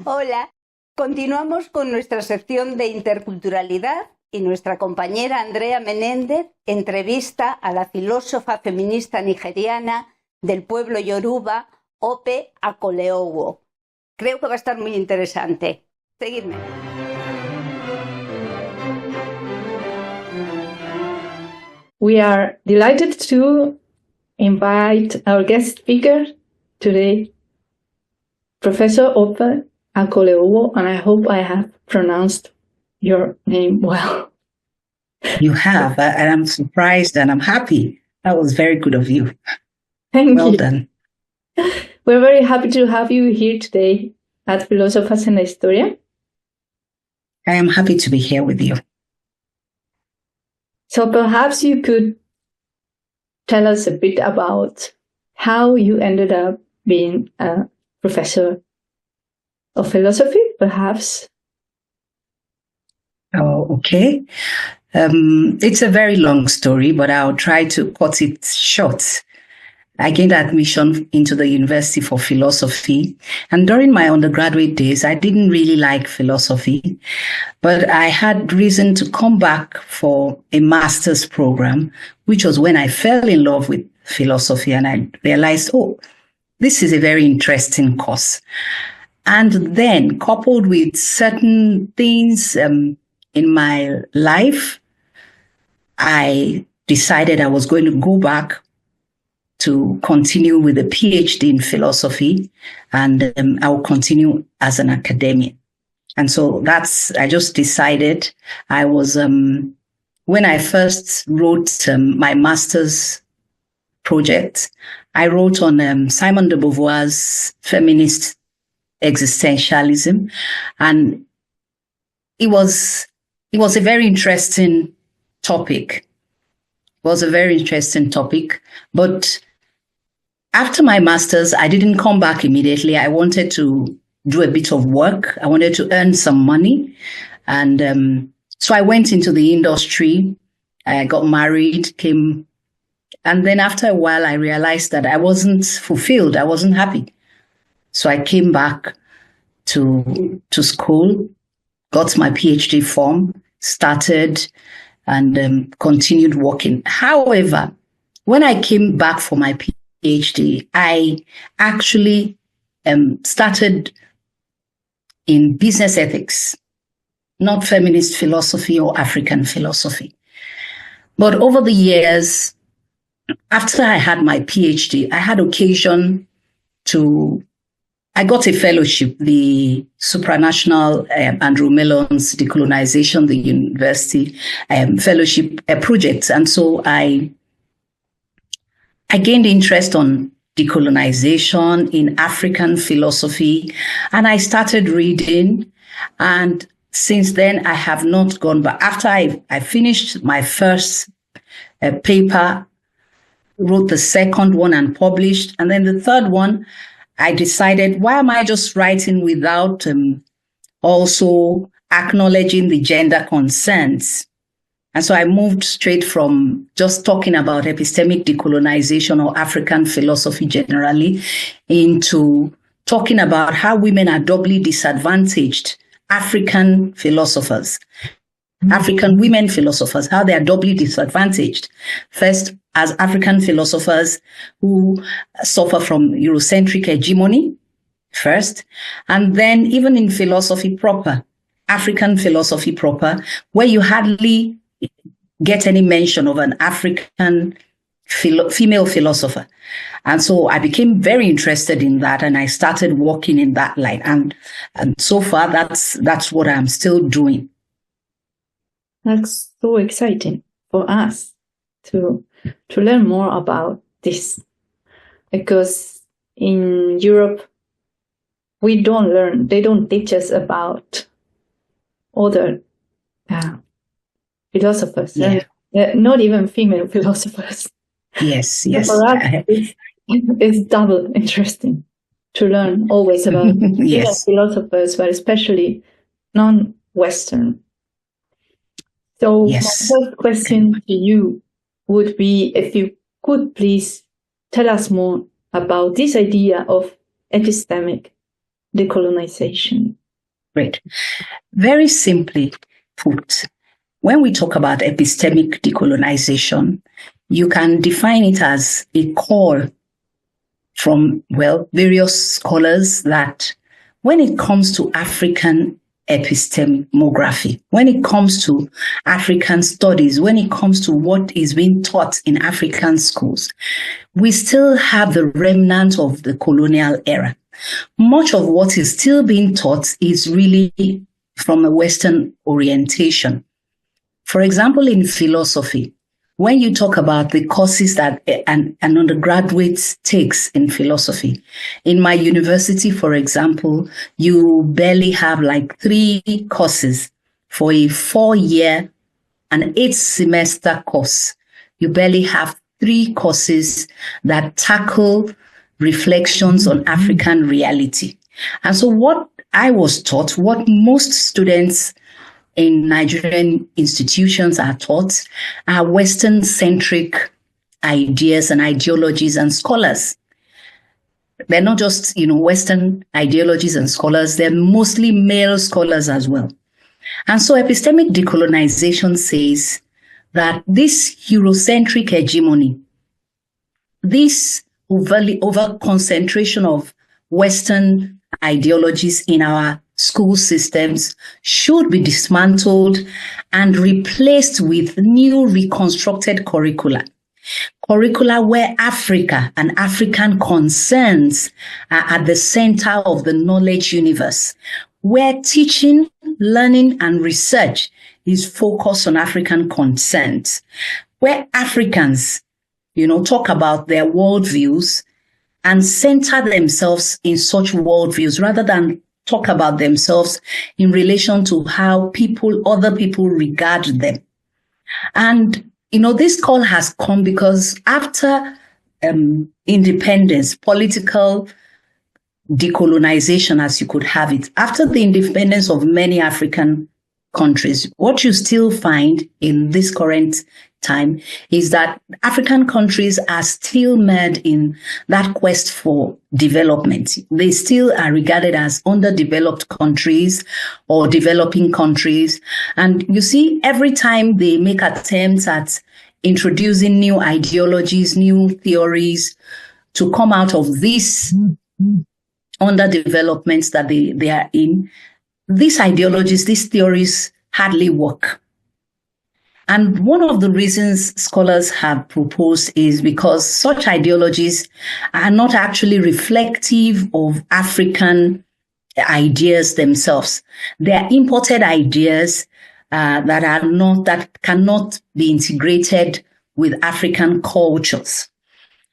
Hola, continuamos con nuestra sección de interculturalidad y nuestra compañera Andrea Menéndez entrevista a la filósofa feminista nigeriana del pueblo yoruba, Ope Akoleowo. Creo que va a estar muy interesante. Seguidme. We are delighted to invite our guest speaker today, Professor Ope Akoleowo, and I hope I have pronounced your name well. You have, and I'm surprised and I'm happy. That was very good of you. Thank you. Well done. We're very happy to have you here today at Filósofas en la Historia. I am happy to be here with you. So perhaps you could tell us a bit about how you ended up being a professor of philosophy, perhaps. Oh, okay. It's a very long story, but I'll try to cut it short. I gained admission into the University for Philosophy, and during my undergraduate days, I didn't really like philosophy, but I had reason to come back for a master's program, which was when I fell in love with philosophy, and I realized, oh, this is a very interesting course. And then, coupled with certain things in my life, I decided I was going to go back to continue with a PhD in philosophy, and I will continue as an academic. And so I just decided I was, when I first wrote my master's project, I wrote on Simone de Beauvoir's feminist existentialism, and it was a very interesting topic. It was a very interesting topic, but after my master's, I didn't come back immediately. I wanted to do a bit of work. I wanted to earn some money, and so I went into the industry. I got married, and then after a while, I realized that I wasn't fulfilled. I wasn't happy. So I came back to school, got my PhD form, started, and continued working. However, when I came back for my PhD, I actually started in business ethics, not feminist philosophy or African philosophy. But over the years, after I had my PhD, I had occasion I got a fellowship, the supranational Andrew Mellon's Decolonization, the university fellowship project. And so I gained interest on decolonization in African philosophy, and I started reading. And since then, I have not gone back. After I finished my first paper, wrote the second one and published, and then the third one, I decided, why am I just writing without also acknowledging the gender concerns? And so I moved straight from just talking about epistemic decolonization or African philosophy generally into talking about how women are doubly disadvantaged, African philosophers, African women philosophers, how they are doubly disadvantaged. First, as African philosophers who suffer from eurocéntric hegemony first, and then even in philosophy proper, African philosophy proper, where you hardly get any mention of an African female philosopher. And so I became very interested in that, and I started working in that line. And so far, that's what I'm still doing. That's so exciting for us to learn more about this, because in Europe, they don't teach us about other philosophers, and not even female philosophers. Yes. For us, it's double interesting to learn always about female philosophers, but especially non-Western. So my first question to you would be, if you could please tell us more about this idea of epistemic decolonization? Great. Very simply put, when we talk about epistemic decolonization, you can define it as a call from, various scholars that when it comes to African epistemography, when it comes to African studies, when it comes to what is being taught in African schools, we still have the remnant of the colonial era. Much of what is still being taught is really from a Western orientation. For example, in philosophy, when you talk about the courses that an undergraduate takes in philosophy, in my university, for example, you barely have like 3 courses for a 4-year and 8-semester course. You barely have 3 courses that tackle reflections on African reality. And so what I was taught, what most students in Nigerian institutions are taught, are Western-centric ideas and ideologies and scholars. They're not just, Western ideologies and scholars, they're mostly male scholars as well. And so epistemic decolonization says that this Eurocentric hegemony, this over concentration of Western ideologies in our school systems should be dismantled and replaced with new reconstructed curricula where Africa and African concerns are at the center of the knowledge universe, where teaching, learning, and research is focused on African concerns, where Africans, talk about their worldviews and center themselves in such worldviews rather than talk about themselves in relation to how other people regard them. And, this call has come because after independence, political decolonization, as you could have it, after the independence of many African countries, what you still find in this current time is that African countries are still mired in that quest for development. They still are regarded as underdeveloped countries or developing countries. And you see, every time they make attempts at introducing new ideologies, new theories to come out of this underdevelopment that they are in, these ideologies, these theories hardly work. And one of the reasons scholars have proposed is because such ideologies are not actually reflective of African ideas themselves. They are imported ideas that cannot be integrated with African cultures.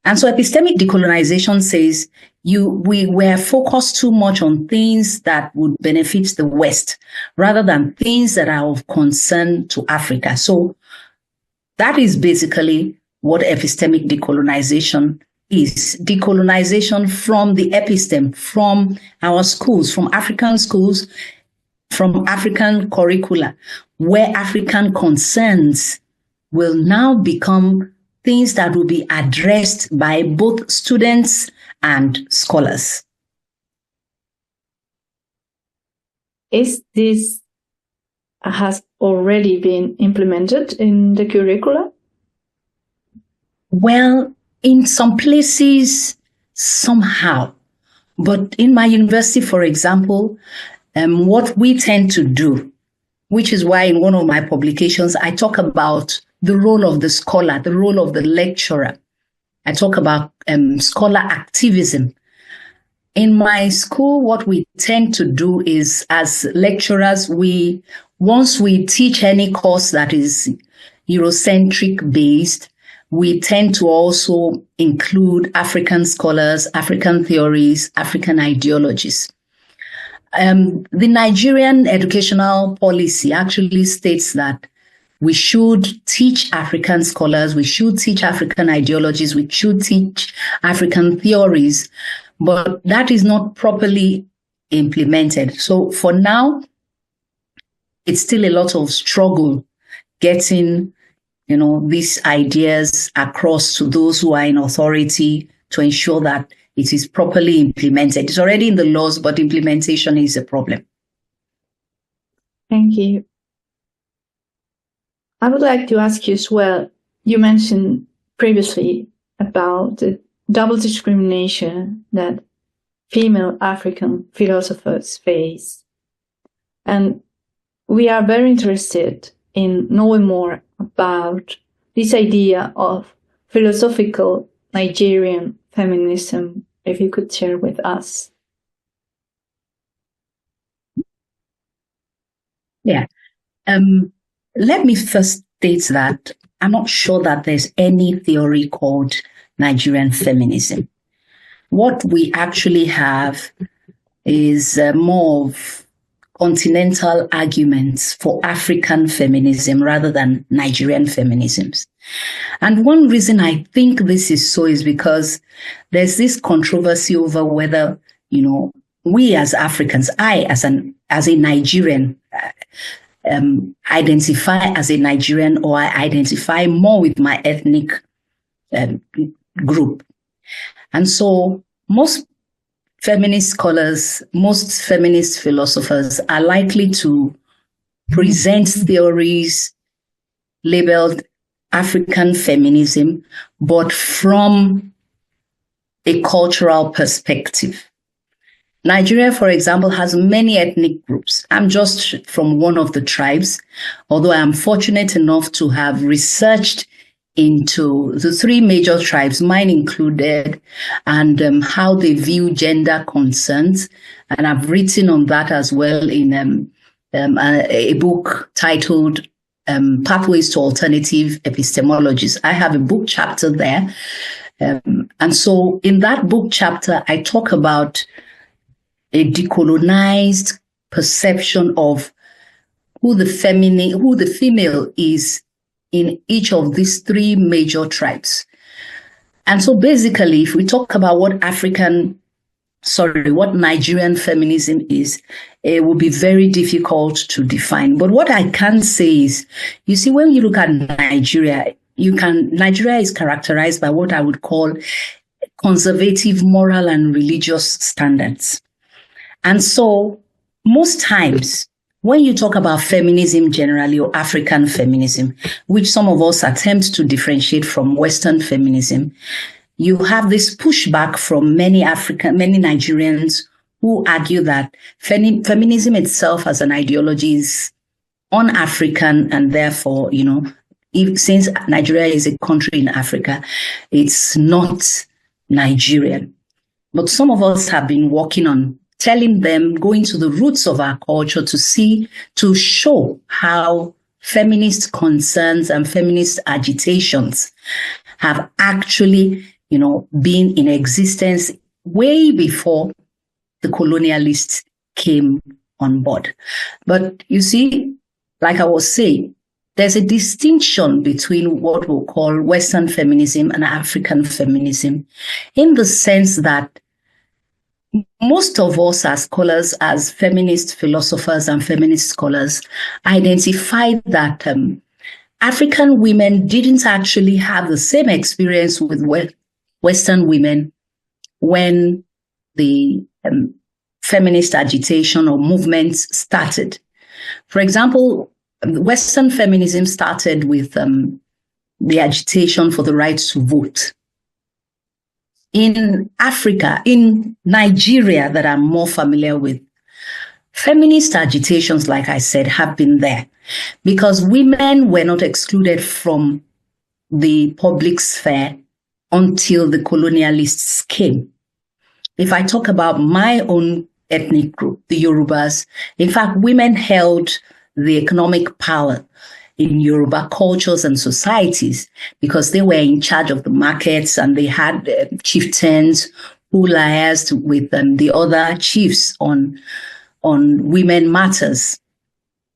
And so epistemic decolonization says we were focused too much on things that would benefit the West rather than things that are of concern to Africa. So that is basically what epistemic decolonization is. Decolonization from the episteme, from our schools, from African schools, from African curricula, where African concerns will now become things that will be addressed by both students and scholars. Is this has already been implemented in the curricula? Well, in some places, somehow. But in my university, for example, what we tend to do, which is why in one of my publications, I talk about the role of the scholar, the role of the lecturer. I talk about scholar activism. In my school, what we tend to do is, as lecturers, once we teach any course that is Eurocentric based, we tend to also include African scholars, African theories, African ideologies. The Nigerian educational policy actually states that we should teach African scholars, we should teach African ideologies, we should teach African theories, but that is not properly implemented. So for now, it's still a lot of struggle getting, these ideas across to those who are in authority to ensure that it is properly implemented. It's already in the laws, but implementation is a problem. Thank you. I would like to ask you as well, you mentioned previously about the double discrimination that female African philosophers face. And we are very interested in knowing more about this idea of philosophical Nigerian feminism, if you could share with us. Yeah. Let me first state that I'm not sure that there's any theory called Nigerian feminism. What we actually have is more of continental arguments for African feminism rather than Nigerian feminisms. And one reason I think this is so is because there's this controversy over whether, we as Africans, I as a Nigerian, identify as a Nigerian, or I identify more with my ethnic group. And so most feminist scholars, most feminist philosophers are likely to present theories labeled African feminism, but from a cultural perspective. Nigeria, for example, has many ethnic groups. I'm just from one of the tribes, although I am fortunate enough to have researched into the three major tribes, mine included, and how they view gender concerns. And I've written on that as well in a book titled Pathways to Alternative Epistemologies. I have a book chapter there. And so in that book chapter, I talk about a decolonized perception of who the female is in each of these three major tribes. And so basically, if we talk about what Nigerian feminism is, it will be very difficult to define. But what I can say is, you see, when you look at Nigeria, Nigeria is characterized by what I would call conservative moral and religious standards. And so most times, when you talk about feminism generally, or African feminism, which some of us attempt to differentiate from Western feminism, you have this pushback from many Nigerians who argue that feminism itself as an ideology is un-African, and therefore, since Nigeria is a country in Africa, it's not Nigerian. But some of us have been working on telling them, going to the roots of our culture to show how feminist concerns and feminist agitations have actually, been in existence way before the colonialists came on board. But you see, like I was saying, there's a distinction between what we'll call Western feminism and African feminism, in the sense that most of us as scholars, as feminist philosophers and feminist scholars, identify that African women didn't actually have the same experience with Western women when the feminist agitation or movements started. For example, Western feminism started with the agitation for the right to vote. In Africa, in Nigeria, that I'm more familiar with, feminist agitations, like I said, have been there because women were not excluded from the public sphere until the colonialists came. If I talk about my own ethnic group, the Yorubas, in fact, women held the economic power in Yoruba cultures and societies because they were in charge of the markets, and they had chieftains who liaised with the other chiefs on women matters.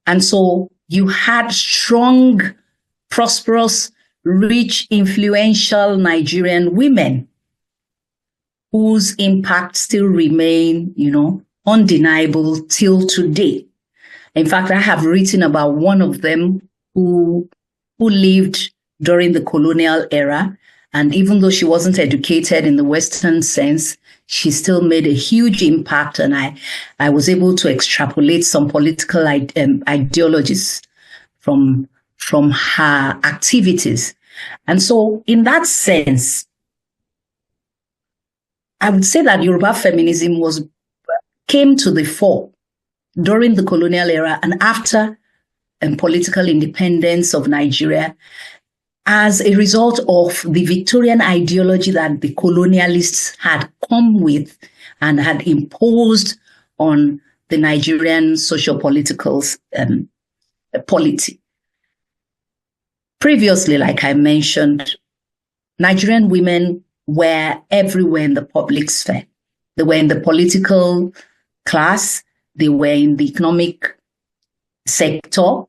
And so you had strong, prosperous, rich, influential Nigerian women whose impact still remain, undeniable till today. In fact, I have written about one of them who lived during the colonial era And even though she wasn't educated in the Western sense, she still made a huge impact. And I was able to extrapolate some political ideologies from her activities. And so in that sense, I would say that Yoruba feminism came to the fore during the colonial era and after political independence of Nigeria as a result of the Victorian ideology that the colonialists had come with and had imposed on the Nigerian socio-political polity. Previously, like I mentioned, Nigerian women were everywhere in the public sphere. They were in the political class. They were in the economic sector.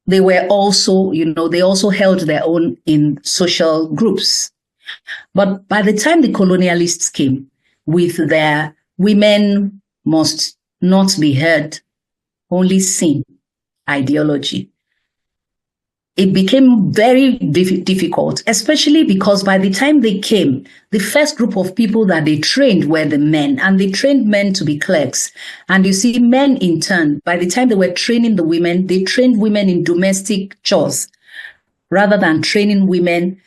They were also, they also held their own in social groups. But by the time the colonialists came with their women must not be heard, only seen ideology, it became very difficult, especially because by the time they came, the first group of people that they trained were the men, and they trained men to be clerks. And you see, men in turn, by the time they were training the women, they trained women in domestic chores rather than training women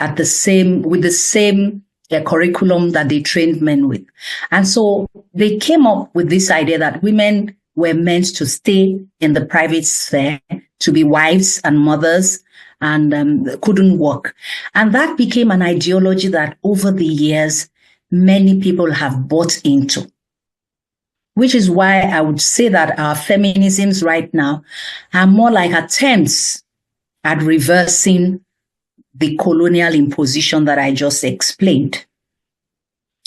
with the same curriculum that they trained men with. And so they came up with this idea that women were meant to stay in the private sphere, to be wives and mothers, and couldn't work. And that became an ideology that over the years, many people have bought into, which is why I would say that our feminisms right now are more like attempts at reversing the colonial imposition that I just explained.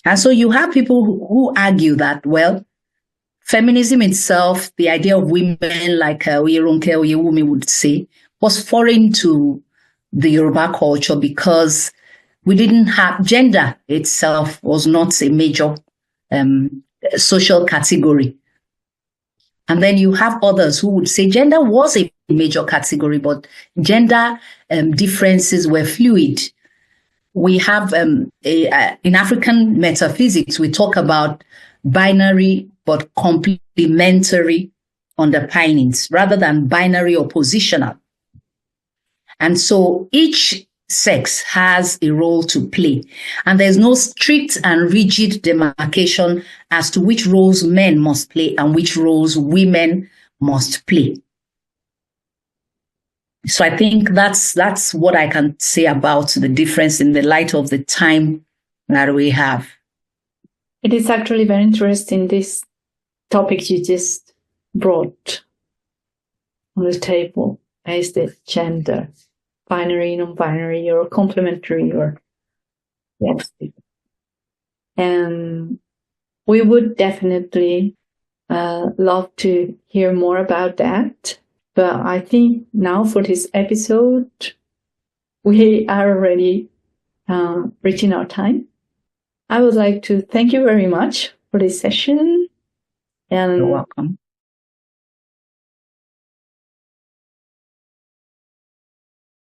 And so you have people who argue that, well, feminism itself, the idea of women, like Oyerunke Oyewumi would say, was foreign to the Yoruba culture because we didn't have gender itself was not a major social category. And then you have others who would say gender was a major category, but gender differences were fluid. We have in African metaphysics, we talk about binary but complementary underpinnings rather than binary oppositional. And so each sex has a role to play, and there's no strict and rigid demarcation as to which roles men must play and which roles women must play. So I think that's what I can say about the difference in the light of the time that we have. It is actually very interesting, this topic you just brought on the table. Is the gender, binary, non-binary, or complementary, or yes. And we would definitely love to hear more about that. But I think now for this episode, we are already reaching our time. I would like to thank you very much for this session. And you're welcome.